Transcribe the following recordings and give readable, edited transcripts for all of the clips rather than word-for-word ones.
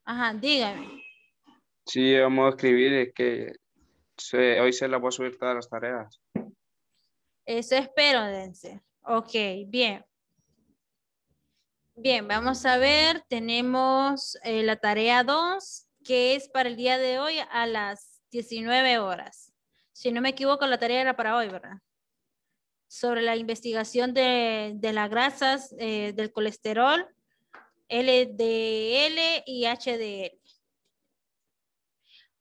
Ajá, dígame. Sí, vamos a escribir, es que hoy se las voy a subir todas las tareas. Eso espero, Dense. Ok, bien. Bien, vamos a ver. Tenemos la tarea 2, que es para el día de hoy a las 19 horas. Si no me equivoco, la tarea era para hoy, ¿verdad? Sobre la investigación de las grasas, del colesterol, LDL y HDL.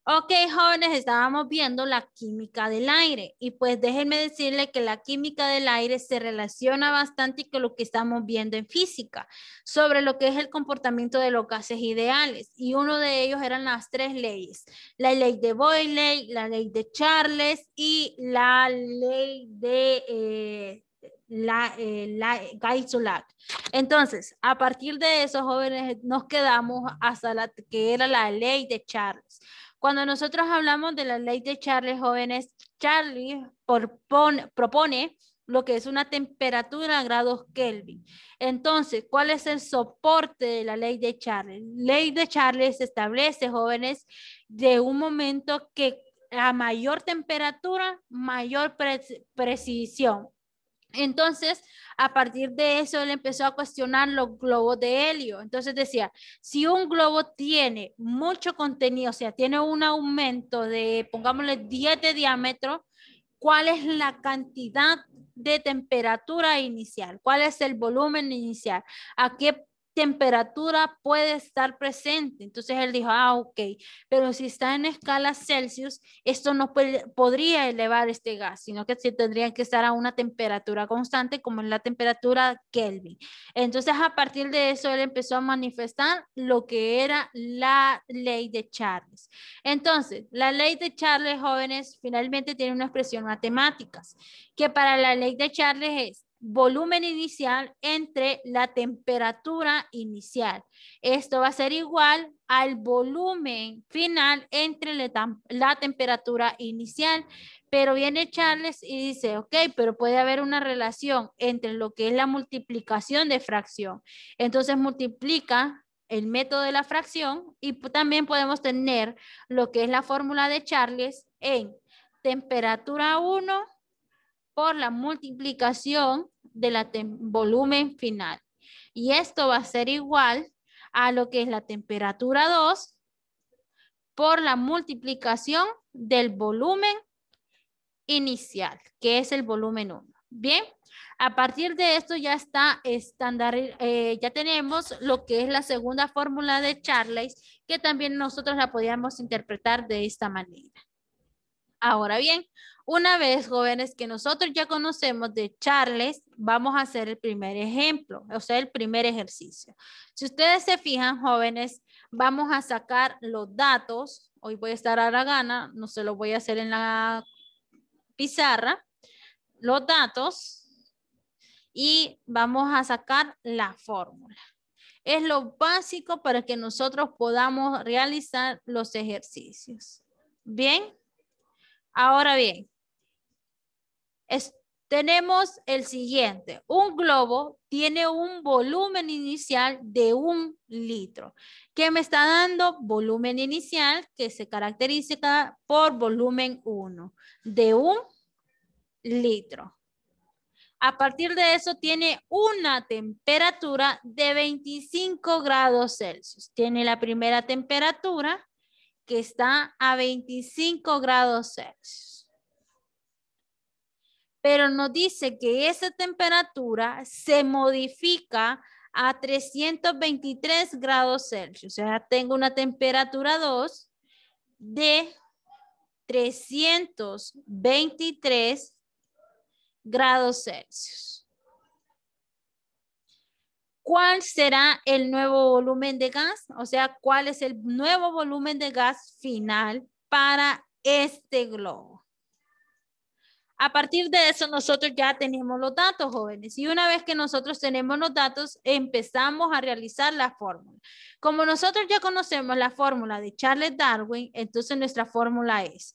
Ok, jóvenes, estábamos viendo la química del aire y pues déjenme decirle que la química del aire se relaciona bastante con lo que estamos viendo en física, sobre lo que es el comportamiento de los gases ideales, y uno de ellos eran las tres leyes: la ley de Boyle, la ley de Charles y la ley de la Gay-Lussac. Entonces, a partir de eso, jóvenes, nos quedamos hasta la que era la ley de Charles. Cuando nosotros hablamos de la ley de Charles, jóvenes, Charlie propone lo que es una temperatura a grados Kelvin. Entonces, ¿cuál es el soporte de la ley de Charles? La ley de Charles establece, jóvenes, de un momento que a mayor temperatura, mayor precisión. Entonces, a partir de eso, él empezó a cuestionar los globos de helio. Entonces decía, si un globo tiene mucho contenido, o sea, tiene un aumento de, pongámosle, 10 de diámetro, ¿cuál es la cantidad de temperatura inicial? ¿Cuál es el volumen inicial? ¿A qué temperatura puede estar presente? Entonces él dijo, ok, pero si está en escala Celsius, esto no podría elevar este gas, sino que tendría que estar a una temperatura constante, como en la temperatura Kelvin. Entonces, a partir de eso, él empezó a manifestar lo que era la ley de Charles. Entonces, la ley de Charles, jóvenes, finalmente tiene una expresión matemática, que para la ley de Charles es volumen inicial entre la temperatura inicial. Esto va a ser igual al volumen final entre la temperatura inicial. Pero viene Charles y dice, ok, pero puede haber una relación entre lo que es la multiplicación de fracción. Entonces multiplica el método de la fracción y también podemos tener lo que es la fórmula de Charles en temperatura 1 por la multiplicación de la volumen final. Y esto va a ser igual a lo que es la temperatura 2 por la multiplicación del volumen inicial, que es el volumen 1. Bien, a partir de esto ya está estándar, ya tenemos lo que es la segunda fórmula de Charles, que también nosotros la podíamos interpretar de esta manera. Ahora bien, una vez, jóvenes, que nosotros ya conocemos de Charles, vamos a hacer el primer ejemplo, o sea, el primer ejercicio. Si ustedes se fijan, jóvenes, vamos a sacar los datos. Hoy voy a estar a la gana, no se lo voy a hacer en la pizarra, los datos, y vamos a sacar la fórmula. Es lo básico para que nosotros podamos realizar los ejercicios. Bien. Ahora bien, tenemos el siguiente. Un globo tiene un volumen inicial de 1 litro. ¿Qué me está dando? Volumen inicial que se caracteriza por volumen 1 de 1 litro. A partir de eso tiene una temperatura de 25 grados Celsius. Tiene la primera temperatura que está a 25 grados Celsius. Pero nos dice que esa temperatura se modifica a 323 grados Celsius. O sea, tengo una temperatura 2 de 323 grados Celsius. ¿Cuál será el nuevo volumen de gas? O sea, ¿cuál es el nuevo volumen de gas final para este globo? A partir de eso, nosotros ya tenemos los datos, jóvenes. Y una vez que nosotros tenemos los datos, empezamos a realizar la fórmula. Como nosotros ya conocemos la fórmula de Charles Darwin, entonces nuestra fórmula es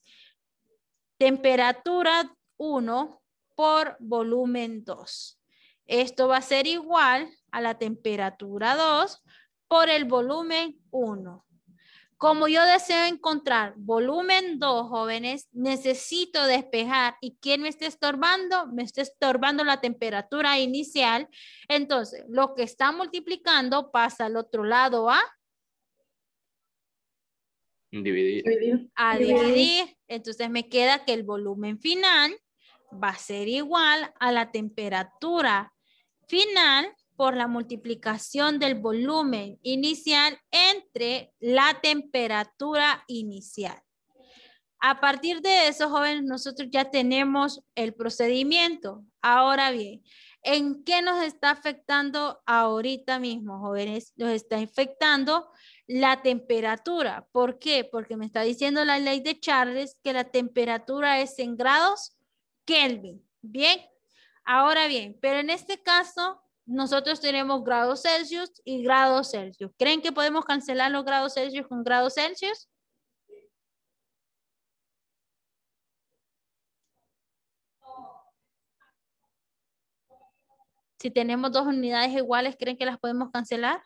temperatura 1 por volumen 2. Esto va a ser igual a la temperatura 2 por el volumen 1. Como yo deseo encontrar volumen 2, jóvenes, necesito despejar. ¿Y quién me está estorbando? Me está estorbando la temperatura inicial. Entonces, lo que está multiplicando pasa al otro lado a Dividir. dividir. Entonces, me queda que el volumen final va a ser igual a la temperatura final por la multiplicación del volumen inicial entre la temperatura inicial. A partir de eso, jóvenes, nosotros ya tenemos el procedimiento. Ahora bien, ¿en qué nos está afectando ahorita mismo, jóvenes? Nos está afectando la temperatura. ¿Por qué? Porque me está diciendo la ley de Charles que la temperatura es en grados Kelvin. Bien, ahora bien, pero en este caso nosotros tenemos grados Celsius y grados Celsius. ¿Creen que podemos cancelar los grados Celsius con grados Celsius? Si tenemos dos unidades iguales, ¿creen que las podemos cancelar?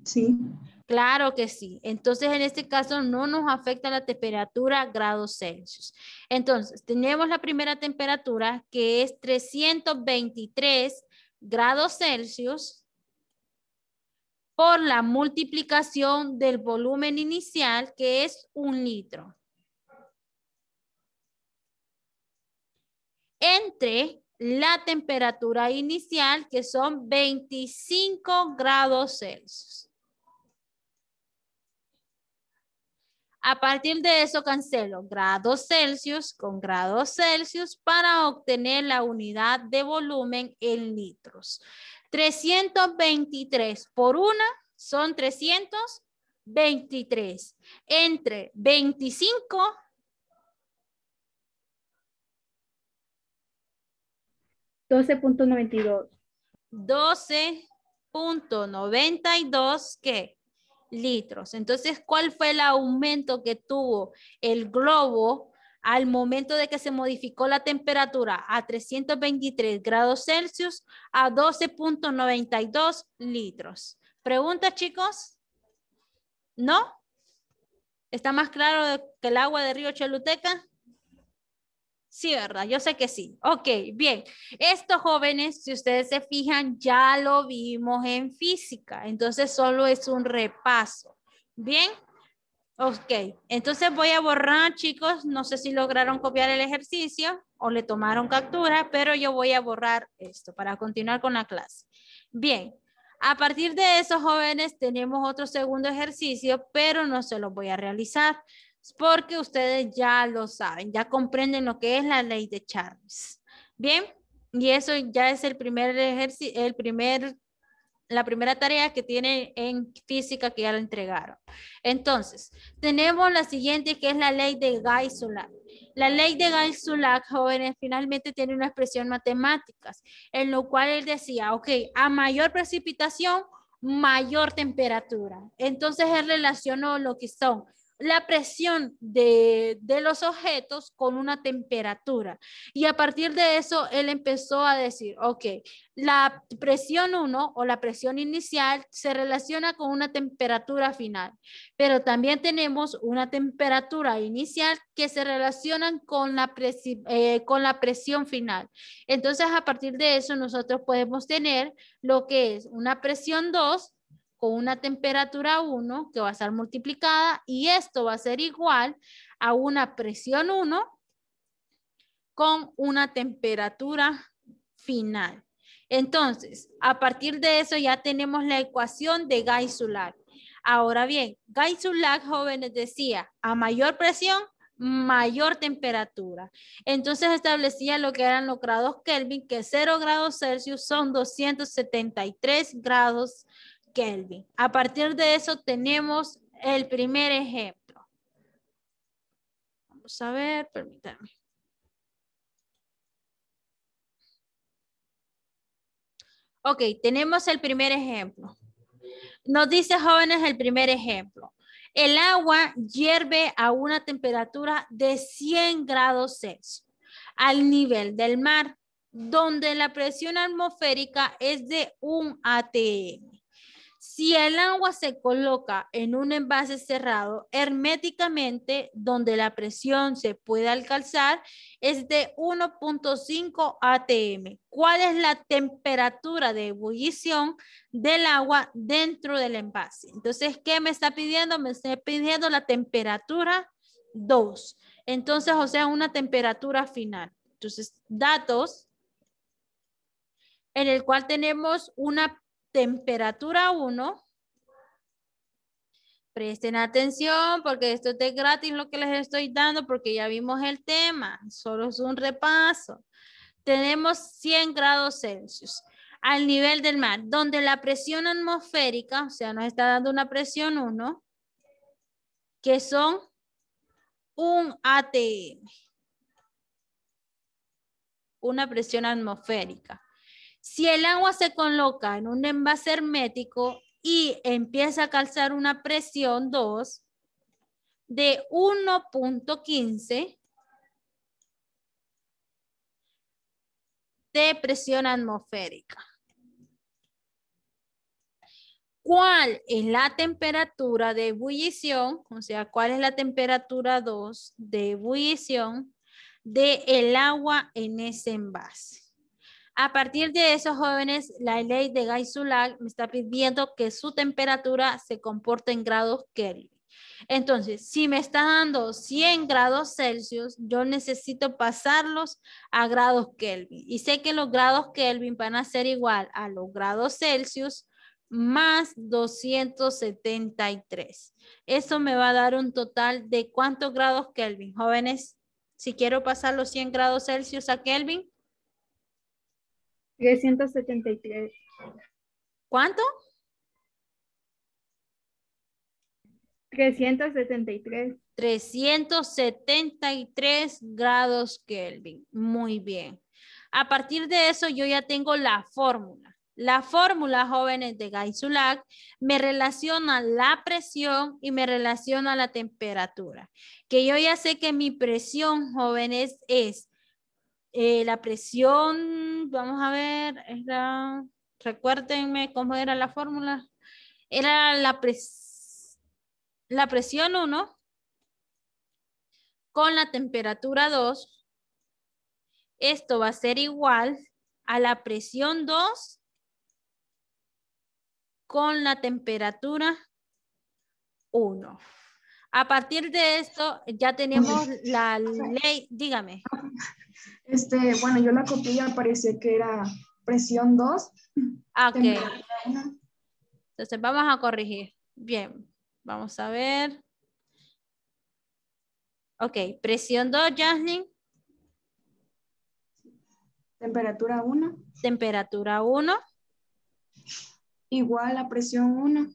Sí. Claro que sí. Entonces, en este caso, no nos afecta la temperatura grados Celsius. Entonces, tenemos la primera temperatura que es 323 grados Celsius por la multiplicación del volumen inicial, que es 1 litro. Entre la temperatura inicial, que son 25 grados Celsius. A partir de eso cancelo grados Celsius con grados Celsius para obtener la unidad de volumen en litros. 323 por una son 323. Entre 25 12.92. 12.92 ¿qué? Litros. Entonces, ¿cuál fue el aumento que tuvo el globo al momento de que se modificó la temperatura a 323 grados Celsius a 12.92 litros? ¿Preguntas, chicos? ¿No? ¿Está más claro que el agua de Río Choluteca? Sí, ¿verdad? Yo sé que sí. Ok, bien. Estos jóvenes, si ustedes se fijan, ya lo vimos en física. Entonces, solo es un repaso. ¿Bien? Ok. Entonces, voy a borrar, chicos. No sé si lograron copiar el ejercicio o le tomaron captura, pero yo voy a borrar esto para continuar con la clase. Bien. A partir de eso, jóvenes, tenemos otro segundo ejercicio, pero no se lo voy a realizar porque ustedes ya lo saben, ya comprenden lo que es la ley de Charles. Bien, y eso ya es el primer ejercicio, la primera tarea que tienen en física que ya la entregaron. Entonces, tenemos la siguiente que es la ley de Gay-Lussac. La ley de Gay-Lussac, jóvenes, finalmente tiene una expresión matemática, en lo cual él decía, ok, a mayor precipitación, mayor temperatura. Entonces, él relacionó lo que son la presión de los objetos con una temperatura. Y a partir de eso, él empezó a decir, ok, la presión 1 o la presión inicial se relaciona con una temperatura final, pero también tenemos una temperatura inicial que se relacionan con la presión final. Entonces, a partir de eso, nosotros podemos tener lo que es una presión 2 con una temperatura 1 que va a estar multiplicada y esto va a ser igual a una presión 1 con una temperatura final. Entonces, a partir de eso ya tenemos la ecuación de Gay-Lussac. Ahora bien, Gay-Lussac, jóvenes, decía, a mayor presión, mayor temperatura. Entonces establecía lo que eran los grados Kelvin, que 0 grados Celsius son 273 grados Kelvin. A partir de eso tenemos el primer ejemplo. Vamos a ver, permítanme. Ok, tenemos el primer ejemplo. Nos dice, jóvenes, el primer ejemplo. El agua hierve a una temperatura de 100 grados Celsius al nivel del mar, donde la presión atmosférica es de 1 atm. Si el agua se coloca en un envase cerrado herméticamente, donde la presión se puede alcanzar, es de 1.5 atm. ¿Cuál es la temperatura de ebullición del agua dentro del envase? Entonces, ¿qué me está pidiendo? Me está pidiendo la temperatura 2. Entonces, o sea, una temperatura final. Entonces, datos en el cual tenemos una temperatura 1. Presten atención porque esto es de gratis lo que les estoy dando porque ya vimos el tema. Solo es un repaso. Tenemos 100 grados Celsius al nivel del mar, donde la presión atmosférica, o sea, nos está dando una presión 1, que son 1 atm. Una presión atmosférica. Si el agua se coloca en un envase hermético y empieza a causar una presión 2 de 1.15 de presión atmosférica. ¿Cuál es la temperatura de ebullición? O sea, ¿cuál es la temperatura 2 de ebullición del agua en ese envase? A partir de eso, jóvenes, la ley de Gay-Sulak me está pidiendo que su temperatura se comporte en grados Kelvin. Entonces, si me está dando 100 grados Celsius, yo necesito pasarlos a grados Kelvin. Y sé que los grados Kelvin van a ser igual a los grados Celsius más 273. Eso me va a dar un total de ¿cuántos grados Kelvin, jóvenes? Si quiero pasar los 100 grados Celsius a Kelvin. 373. ¿Cuánto? 373. 373 grados Kelvin. Muy bien. A partir de eso, yo ya tengo la fórmula. La fórmula, jóvenes, de Gay-Sulak me relaciona la presión y me relaciona la temperatura. Que yo ya sé que mi presión, jóvenes, es la presión, vamos a ver, recuérdenme cómo era la fórmula. Era la presión 1 con la temperatura 2. Esto va a ser igual a la presión 2 con la temperatura 1. A partir de esto ya tenemos la ley, dígame. Bueno, yo la copié y aparecía que era presión 2. Ok. Temperatura 1. Entonces vamos a corregir. Bien, vamos a ver. Ok, presión 2, Jasmine. Temperatura 1. Temperatura 1. Igual a presión 1.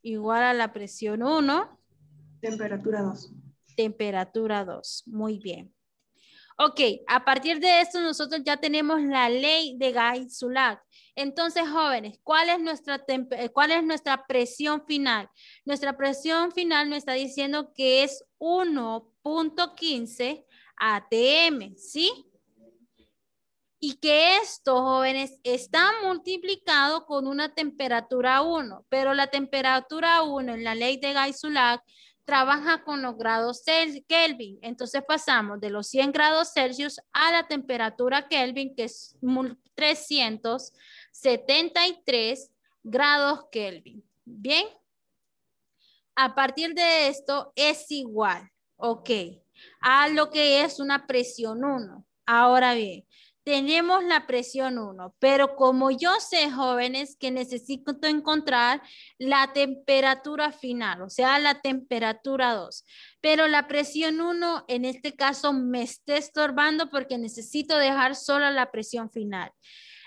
Igual a la presión 1. Temperatura 2. Temperatura 2. Muy bien. Ok, a partir de esto nosotros ya tenemos la ley de Gay-Sulak. Entonces, jóvenes, ¿cuál es nuestra presión final? Nuestra presión final nos está diciendo que es 1.15 atm, ¿sí? Y que esto, jóvenes, está multiplicado con una temperatura 1, pero la temperatura 1 en la ley de Gay-Sulak trabaja con los grados Kelvin. Entonces pasamos de los 100 grados Celsius a la temperatura Kelvin, que es 373 grados Kelvin. Bien. A partir de esto es igual, ok, a lo que es una presión 1. Ahora bien, tenemos la presión 1, pero como yo sé, jóvenes, que necesito encontrar la temperatura final, o sea, la temperatura 2. Pero la presión 1 en este caso me está estorbando porque necesito dejar solo la presión final.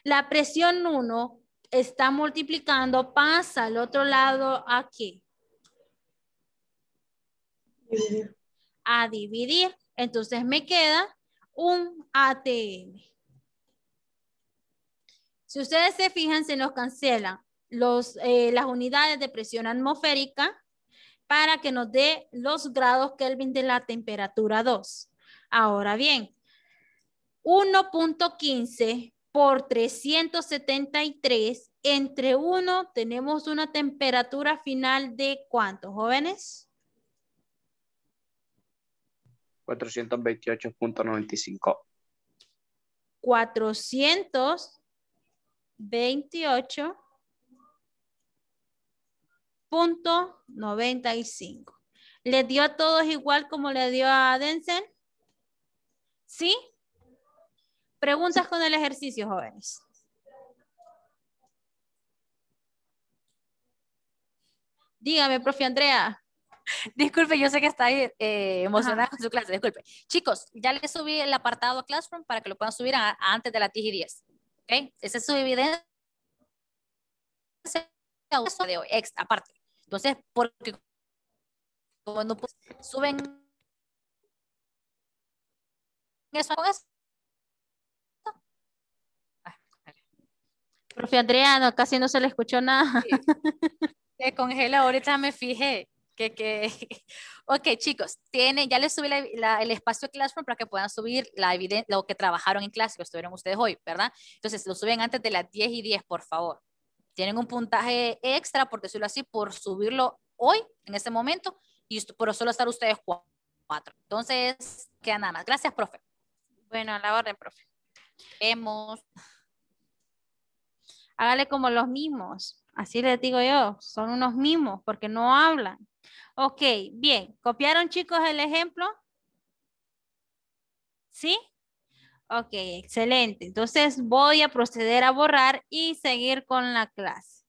La presión 1 está multiplicando, pasa al otro lado aquí. Dividir. A dividir. Entonces me queda un atm. Si ustedes se fijan, se nos cancelan las unidades de presión atmosférica para que nos dé los grados Kelvin de la temperatura 2. Ahora bien, 1.15 por 373 entre 1 tenemos una temperatura final de ¿cuánto, jóvenes? 428.95. 428.95. ¿Les dio a todos igual como le dio a Denzel? ¿Sí? Preguntas con el ejercicio, jóvenes. Dígame, profe Andrea. Disculpe, yo sé que está ahí, emocionada con su clase, disculpe. Chicos, ya les subí el apartado a Classroom para que lo puedan subir antes de las 10:10. ¿Ok? Esa es su evidencia de hoy, extra, aparte. Entonces, porque cuando suben eso, Profe Andrea, no, casi no se le escuchó nada. sí. Se congela, ahorita me fijé. Ok, chicos, ya les subí el espacio de Classroom para que puedan subir lo que trabajaron en clase, que estuvieron ustedes hoy, ¿verdad? Entonces, lo suben antes de las 10:10, por favor. Tienen un puntaje extra, por decirlo así, por subirlo hoy, en este momento, y por solo estar ustedes 4. Entonces, quedan nada más. Gracias, profe. Bueno, a la orden, profe. Vemos. Hágale como los mismos. Así les digo yo, son unos mimos porque no hablan. Ok, bien. ¿Copiaron, chicos, el ejemplo? ¿Sí? Ok, excelente. Entonces voy a proceder a borrar y seguir con la clase.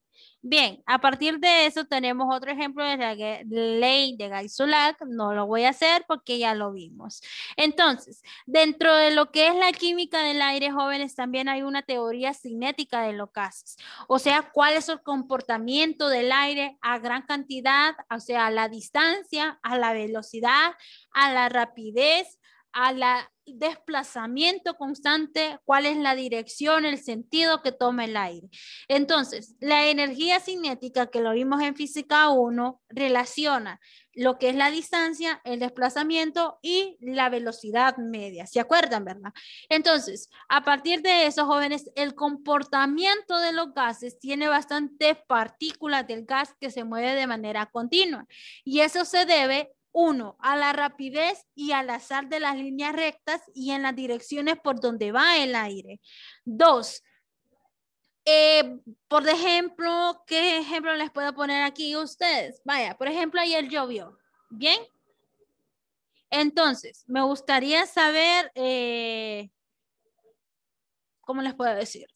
Bien, a partir de eso tenemos otro ejemplo de la ley de Gay-Lussac. No lo voy a hacer porque ya lo vimos. Entonces, dentro de lo que es la química del aire, jóvenes, también hay una teoría cinética de los gases. O sea, cuál es el comportamiento del aire a gran cantidad, o sea, a la distancia, a la velocidad, a la rapidez, a la desplazamiento constante, cuál es la dirección, el sentido que toma el aire. Entonces, la energía cinética que lo vimos en física 1 relaciona lo que es la distancia, el desplazamiento y la velocidad media. ¿Se acuerdan, verdad? Entonces, a partir de eso, jóvenes, el comportamiento de los gases tiene bastantes partículas del gas que se mueve de manera continua. Y eso se debe 1, a la rapidez y al azar de las líneas rectas y en las direcciones por donde va el aire. 2, por ejemplo, ¿qué ejemplo les puedo poner aquí a ustedes? Vaya, por ejemplo, ayer llovió. ¿Bien? Entonces, me gustaría saber, ¿cómo les puedo decir?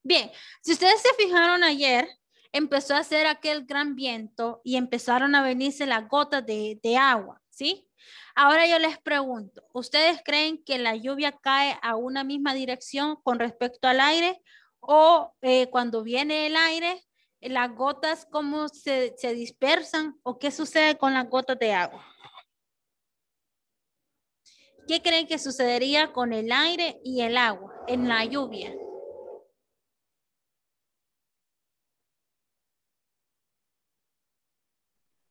Bien, si ustedes se fijaron ayer, empezó a hacer aquel gran viento y empezaron a venirse las gotas de agua, ¿sí? Ahora yo les pregunto, ¿ustedes creen que la lluvia cae a una misma dirección con respecto al aire? ¿O cuando viene el aire, las gotas cómo se dispersan? ¿O qué sucede con las gotas de agua? ¿Qué creen que sucedería con el aire y el agua en la lluvia?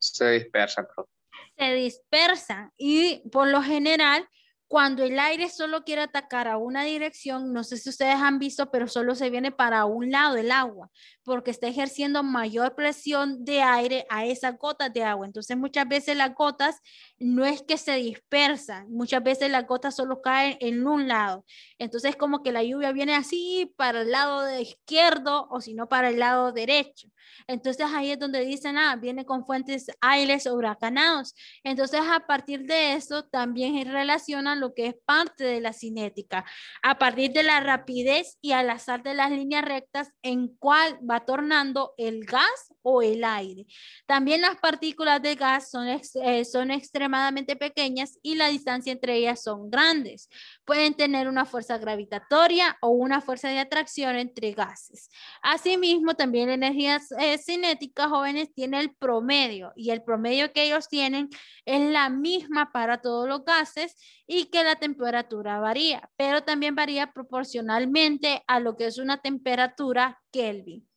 Se dispersa, profe. Se dispersan y por lo general cuando el aire solo quiere atacar a una dirección, no sé si ustedes han visto, pero solo se viene para un lado el agua, porque está ejerciendo mayor presión de aire a esas gotas de agua. Entonces muchas veces las gotas no es que se dispersan, muchas veces las gotas solo caen en un lado. Entonces como que la lluvia viene así para el lado de izquierdo o si no para el lado derecho. Entonces ahí es donde dicen, viene con fuentes aires huracanados. Entonces a partir de eso también relacionan lo que es parte de la cinética. A partir de la rapidez y al azar de las líneas rectas en cuál va tornando el gas o el aire. También las partículas de gas son extremadamente pequeñas y la distancia entre ellas son grandes. Pueden tener una fuerza gravitatoria o una fuerza de atracción entre gases. Asimismo, también la energía cinética, jóvenes, tiene el promedio y el promedio que ellos tienen es la misma para todos los gases y que la temperatura varía, pero también varía proporcionalmente a lo que es una temperatura Kelvin.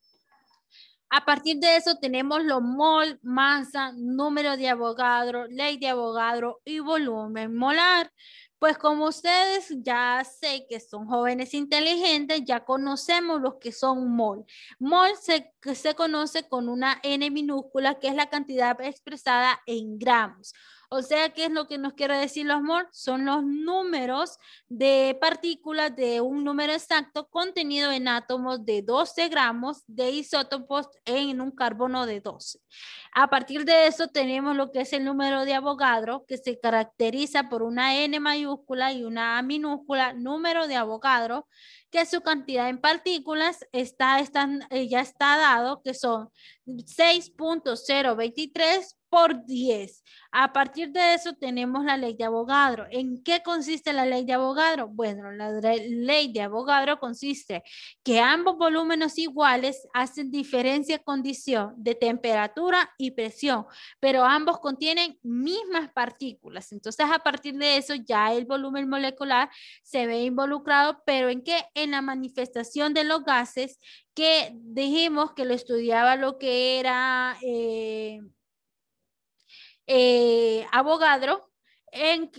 A partir de eso tenemos los mol, masa, número de Avogadro, ley de Avogadro y volumen molar. Pues como ustedes ya sé que son jóvenes inteligentes, ya conocemos lo que son mol. Mol se conoce con una N minúscula, que es la cantidad expresada en gramos. O sea, ¿qué es lo que nos quiere decir los mol? Son los números de partículas de un número exacto contenido en átomos de 12 gramos de isótopos en un carbono de 12. A partir de eso tenemos lo que es el número de Avogadro, que se caracteriza por una N mayúscula y una A minúscula, número de Avogadro, que su cantidad en partículas ya está dado, que son 6.023 por 10. A partir de eso tenemos la ley de Avogadro. ¿En qué consiste la ley de Avogadro? Bueno, la ley de Avogadro consiste que ambos volúmenes iguales hacen diferencia condición de temperatura y presión, pero ambos contienen mismas partículas. Entonces, a partir de eso, ya el volumen molecular se ve involucrado, pero ¿en qué? En la manifestación de los gases, que dijimos que lo estudiaba lo que era Avogadro, en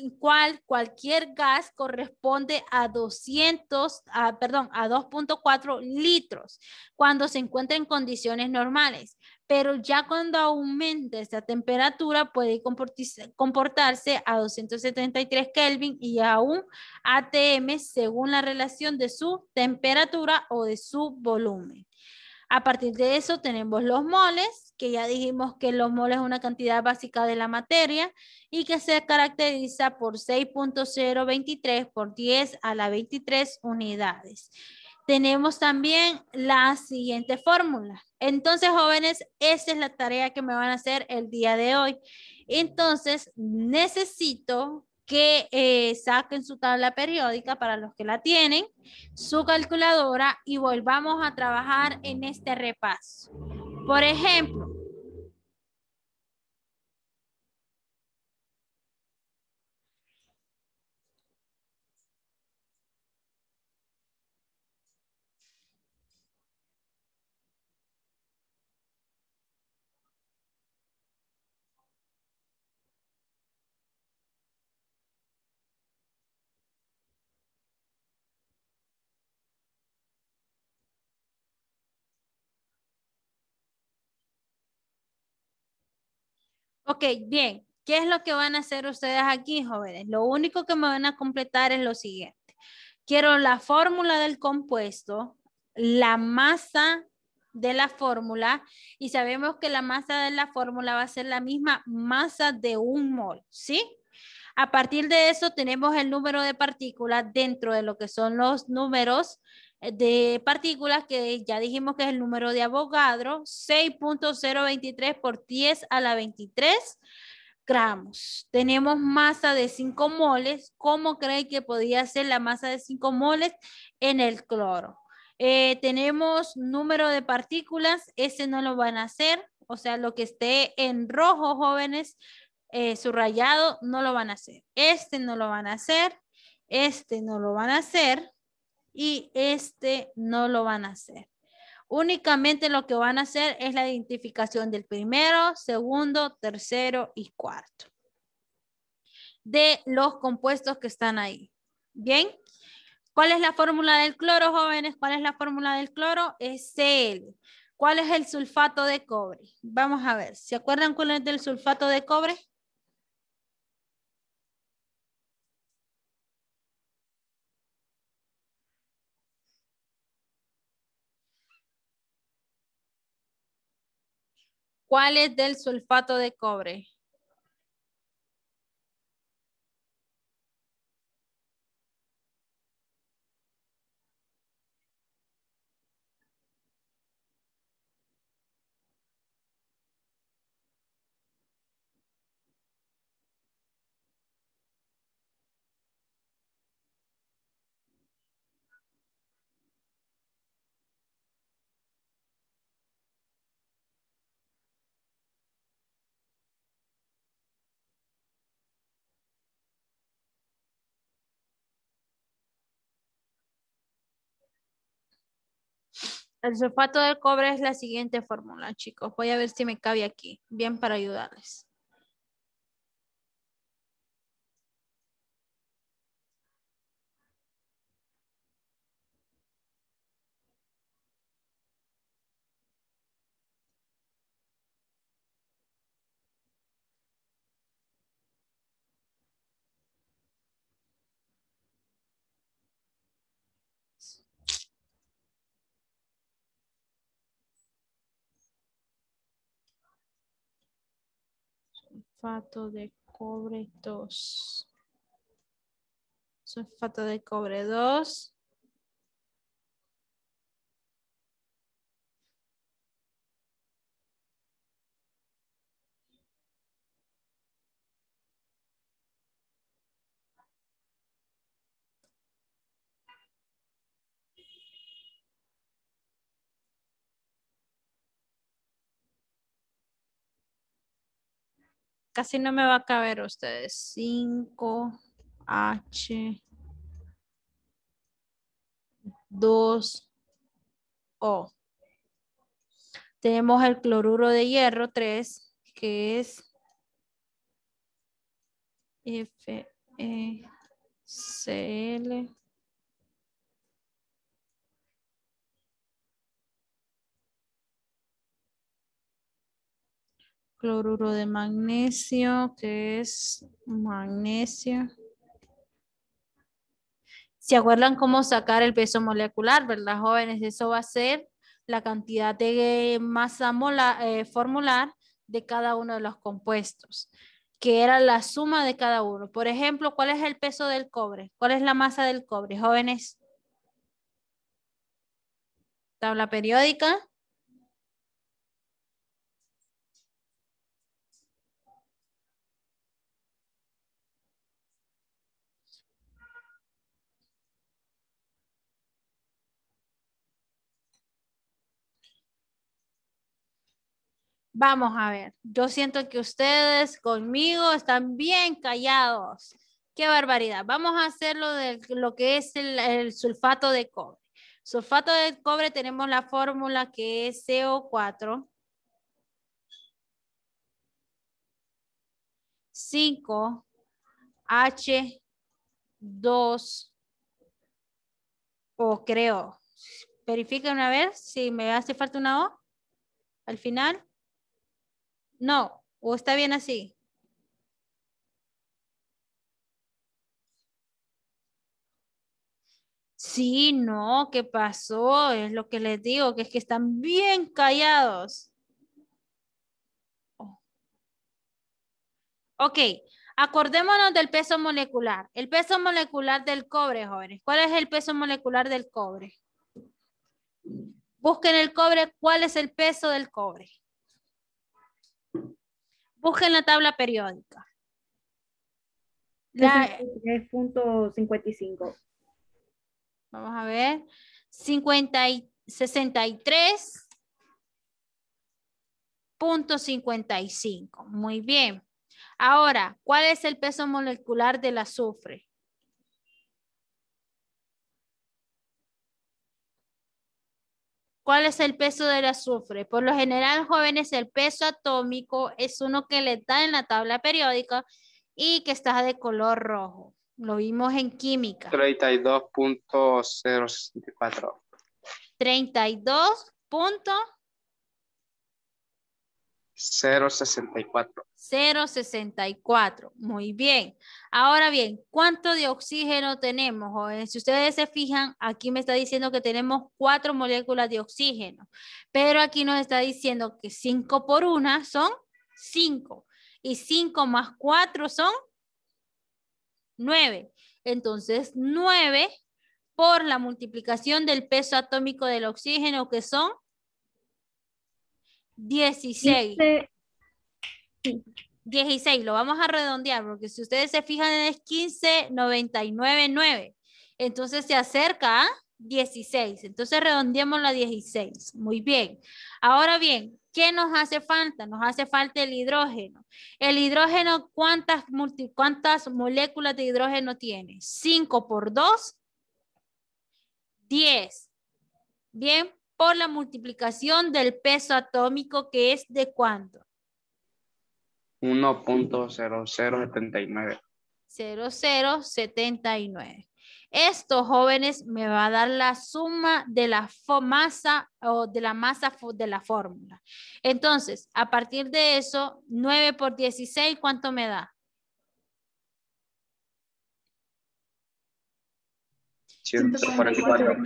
cualquier gas corresponde a 2.4 litros cuando se encuentra en condiciones normales, pero ya cuando aumenta esta temperatura puede comportarse a 273 Kelvin y a un atm según la relación de su temperatura o de su volumen. A partir de eso tenemos los moles, que ya dijimos que los moles es una cantidad básica de la materia y que se caracteriza por 6.023 por 10 a la 23 unidades. Tenemos también la siguiente fórmula. Entonces, jóvenes, esa es la tarea que me van a hacer el día de hoy. Entonces, necesito que saquen su tabla periódica para los que la tienen, su calculadora y volvamos a trabajar en este repaso. Por ejemplo, ok, bien. ¿Qué es lo que van a hacer ustedes aquí, jóvenes? Lo único que me van a completar es lo siguiente. Quiero la fórmula del compuesto, la masa de la fórmula y sabemos que la masa de la fórmula va a ser la misma masa de un mol, ¿sí? A partir de eso tenemos el número de partículas dentro de lo que son los números de partículas que ya dijimos que es el número de Avogadro, 6.023 por 10 a la 23 gramos. Tenemos masa de 5 moles. ¿Cómo creen que podría ser la masa de 5 moles en el cloro? Tenemos número de partículas, ese no lo van a hacer, o sea, lo que esté en rojo, jóvenes, subrayado, no lo van a hacer. Este no lo van a hacer, este no lo van a hacer y este no lo van a hacer. Únicamente lo que van a hacer es la identificación del primero, segundo, tercero y cuarto de los compuestos que están ahí. Bien. ¿Cuál es la fórmula del cloro, jóvenes? ¿Cuál es la fórmula del cloro? Es Cl. ¿Cuál es el sulfato de cobre? Vamos a ver. ¿Se acuerdan cuál es del sulfato de cobre? ¿Cuál es del sulfato de cobre? El sulfato de cobre es la siguiente fórmula, chicos. Voy a ver si me cabe aquí. Bien, para ayudarles. Sulfato de cobre 2. Sulfato de cobre 2. Casi no me va a caber ustedes. 5H 2O. Tenemos el cloruro de hierro 3, que es FeCl. Cloruro de magnesio, que es magnesio. ¿Se acuerdan cómo sacar el peso molecular, verdad, jóvenes? Eso va a ser la cantidad de masa formular de cada uno de los compuestos, que era la suma de cada uno. Por ejemplo, ¿cuál es el peso del cobre? ¿Cuál es la masa del cobre, jóvenes? Tabla periódica. Vamos a ver, yo siento que ustedes conmigo están bien callados. ¡Qué barbaridad! Vamos a hacer lo que es el sulfato de cobre. Sulfato de cobre tenemos la fórmula que es CO4, 5H2, o creo. Verifiquen una vez si me hace falta una O al final. No, o está bien así. Sí, no, ¿qué pasó? Es lo que les digo, que es que están bien callados. Oh. Ok, acordémonos del peso molecular. El peso molecular del cobre, jóvenes. ¿Cuál es el peso molecular del cobre? Busquen el cobre, ¿cuál es el peso del cobre? Busquen la tabla periódica. 63.55. Vamos a ver. 63.55. Muy bien. Ahora, ¿cuál es el peso molecular del azufre? ¿Cuál es el peso del azufre? Por lo general, jóvenes, el peso atómico es uno que le da en la tabla periódica y que está de color rojo. Lo vimos en química. 32.064. 32.064. 0.64. Muy bien. Ahora bien, ¿cuánto de oxígeno tenemos, jóvenes? Si ustedes se fijan, aquí me está diciendo que tenemos 4 moléculas de oxígeno, pero aquí nos está diciendo que 5 por 1 son 5 y 5 más 4 son 9. Entonces, 9 por la multiplicación del peso atómico del oxígeno, que son 16. 16, lo vamos a redondear, porque si ustedes se fijan es 15,99,9. Entonces se acerca a 16. Entonces redondeamos la 16. Muy bien. Ahora bien, ¿qué nos hace falta? Nos hace falta el hidrógeno. El hidrógeno, ¿cuántas moléculas de hidrógeno tiene? 5 por 2, 10. Bien, por la multiplicación del peso atómico, que es ¿de cuánto? 1.0079. 0079. Esto, jóvenes, me va a dar la suma de la masa o de la masa de la fórmula. Entonces, a partir de eso, 9 por 16, ¿cuánto me da? 144.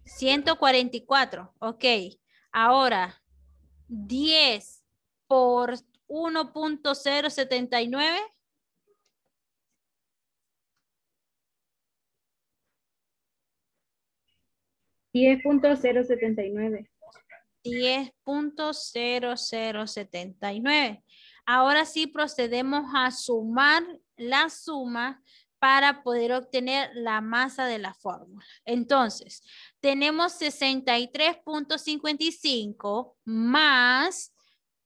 144, ok. Ahora, 10 por 1.079. 10.079. 10.0079. Ahora sí procedemos a sumar la suma para poder obtener la masa de la fórmula. Entonces, tenemos 63.55 más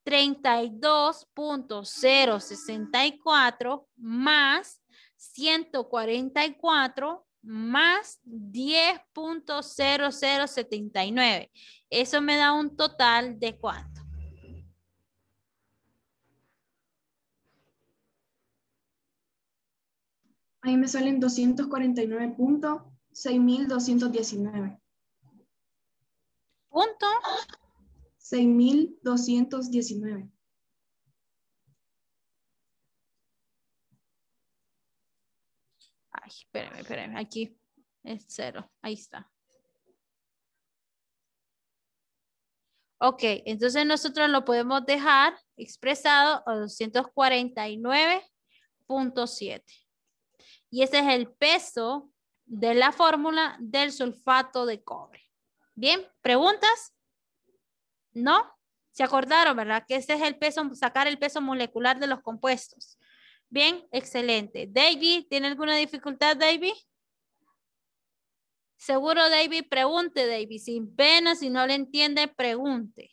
32.064 más 144 más 10.0079. Eso me da un total de ¿cuánto? Ahí me salen 249.6219. ¿Punto? 6.219. Ay, espérame, aquí es 0, ahí está. Ok, entonces nosotros lo podemos dejar expresado a 249.7. Y ese es el peso de la fórmula del sulfato de cobre. Bien, ¿preguntas? ¿No? ¿Se acordaron, verdad? Que ese es el peso, sacar el peso molecular de los compuestos. Bien, excelente. David, ¿tiene alguna dificultad, David? Seguro, David, pregunte, David. Sin pena, si no le entiende, pregunte.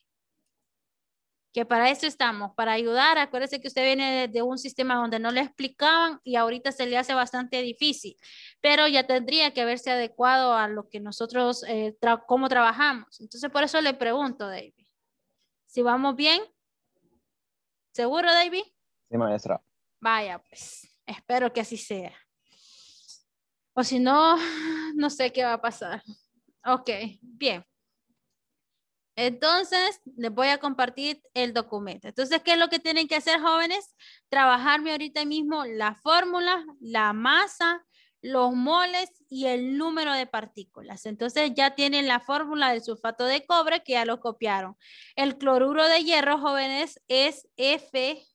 Que para eso estamos, para ayudar. Acuérdese que usted viene de un sistema donde no le explicaban y ahorita se le hace bastante difícil, pero ya tendría que haberse adecuado a lo que nosotros, cómo trabajamos. Entonces, por eso le pregunto, David. Si vamos bien, ¿seguro, David? Sí, maestra. Vaya, pues, espero que así sea. O si no, no sé qué va a pasar. Ok, bien. Entonces, les voy a compartir el documento. Entonces, ¿qué es lo que tienen que hacer, jóvenes? Trabajarme ahorita mismo la fórmula, la masa, los moles y el número de partículas. Entonces, ya tienen la fórmula del sulfato de cobre que ya lo copiaron. El cloruro de hierro, jóvenes, es F3.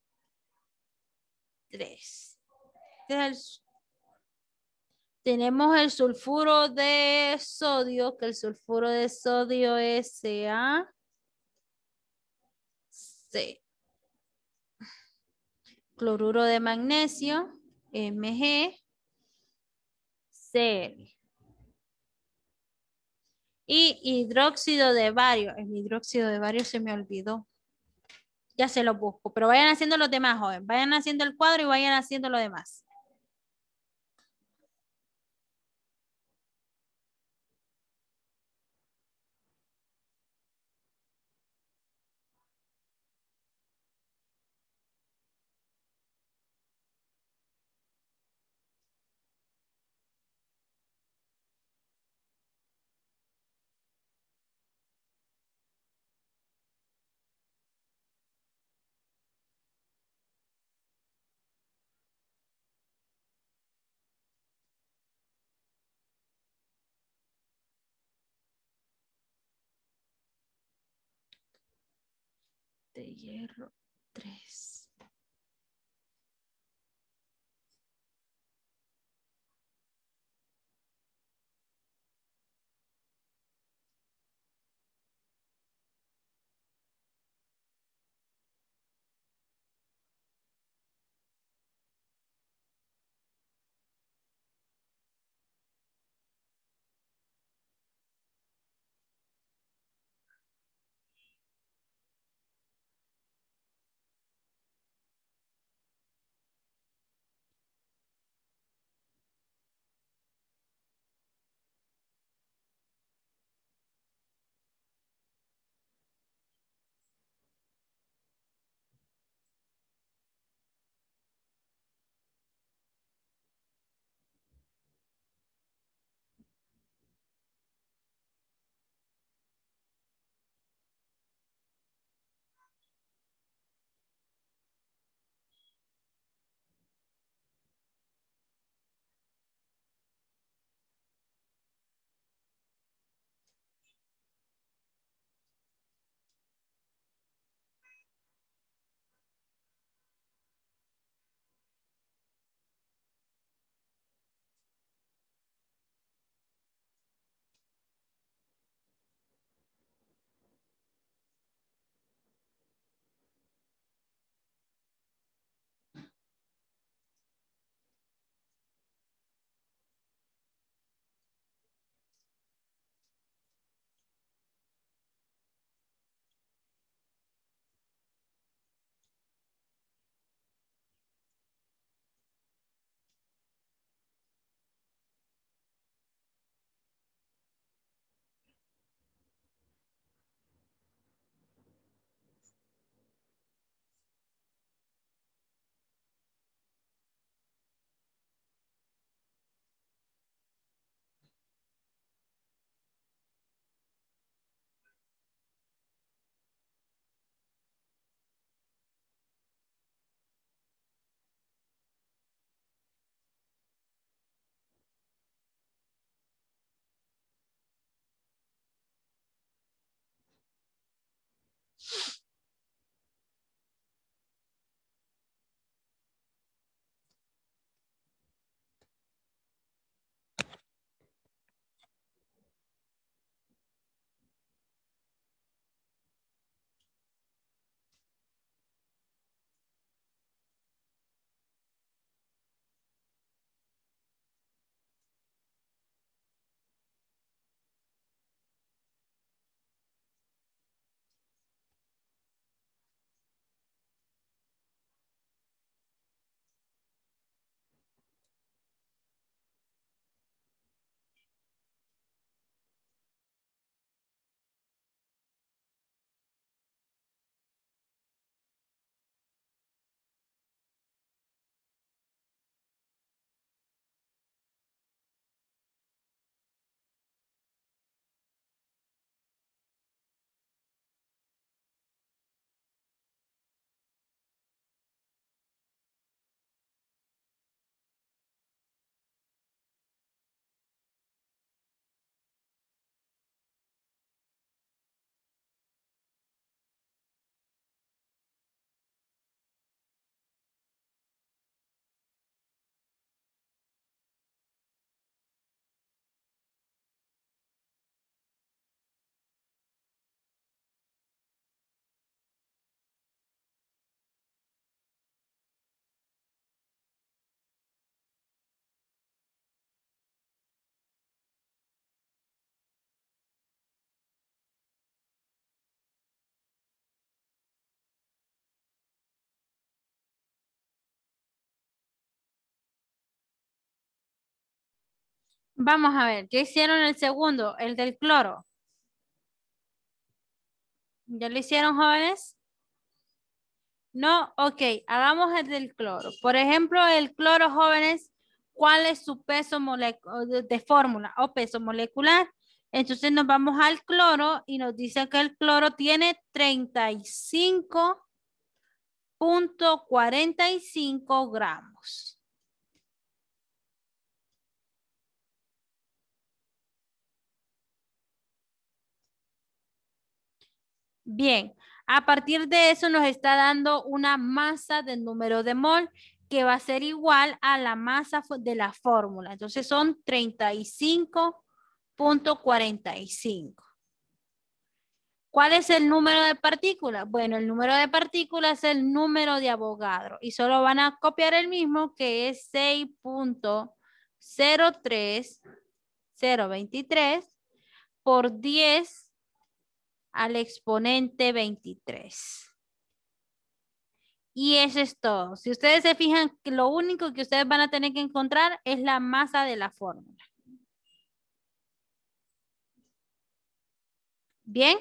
Tenemos el sulfuro de sodio, que el sulfuro de sodio es CaC. Cloruro de magnesio, MgCl. Y hidróxido de bario. El hidróxido de bario se me olvidó. Ya se lo busco, pero vayan haciendo los demás, joven. Vayan haciendo el cuadro y vayan haciendo lo demás. De hierro 3. Vamos a ver, ¿ya hicieron el segundo, el del cloro? ¿Ya lo hicieron, jóvenes? No, ok, hagamos el del cloro. Por ejemplo, el cloro, jóvenes, ¿cuál es su peso de fórmula o peso molecular? Entonces nos vamos al cloro y nos dice que el cloro tiene 35,45 gramos. Bien, a partir de eso nos está dando una masa del número de mol que va a ser igual a la masa de la fórmula. Entonces son 35,45. ¿Cuál es el número de partículas? Bueno, el número de partículas es el número de Avogadro y solo van a copiar el mismo que es 6,03023 por 10 al exponente 23. Y eso es todo. Si ustedes se fijan, que lo único que ustedes van a tener que encontrar es la masa de la fórmula. ¿Bien?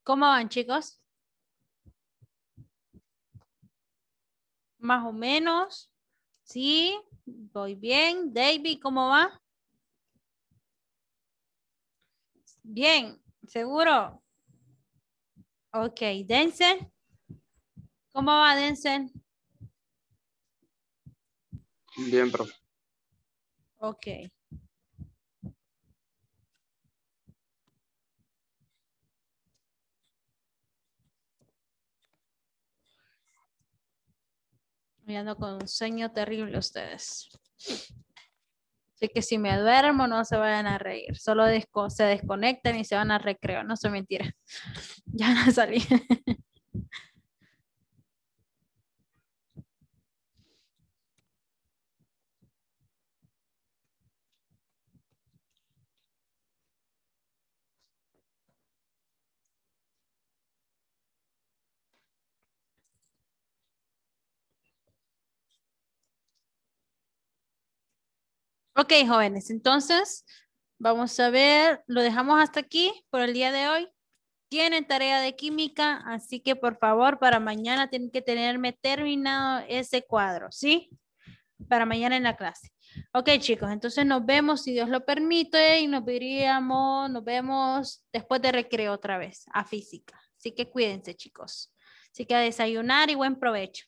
¿Cómo van, chicos? Más o menos. Sí, voy bien. David, ¿cómo va? Bien, ¿seguro? Ok, Denzel. ¿Cómo va, Denzel? Bien, profe. Ok. Me ando con un sueño terrible ustedes. Así que si me duermo, no se vayan a reír. Solo se desconectan y se van a recreo. No, son mentiras. Ya no salí. Ok, jóvenes. Entonces, vamos a ver. Lo dejamos hasta aquí por el día de hoy. Tienen tarea de química, así que por favor, para mañana tienen que tenerme terminado ese cuadro, ¿sí? Para mañana en la clase. Ok, chicos, entonces nos vemos, si Dios lo permite, y nos vemos después de recreo otra vez, a física. Así que cuídense, chicos. Así que a desayunar y buen provecho.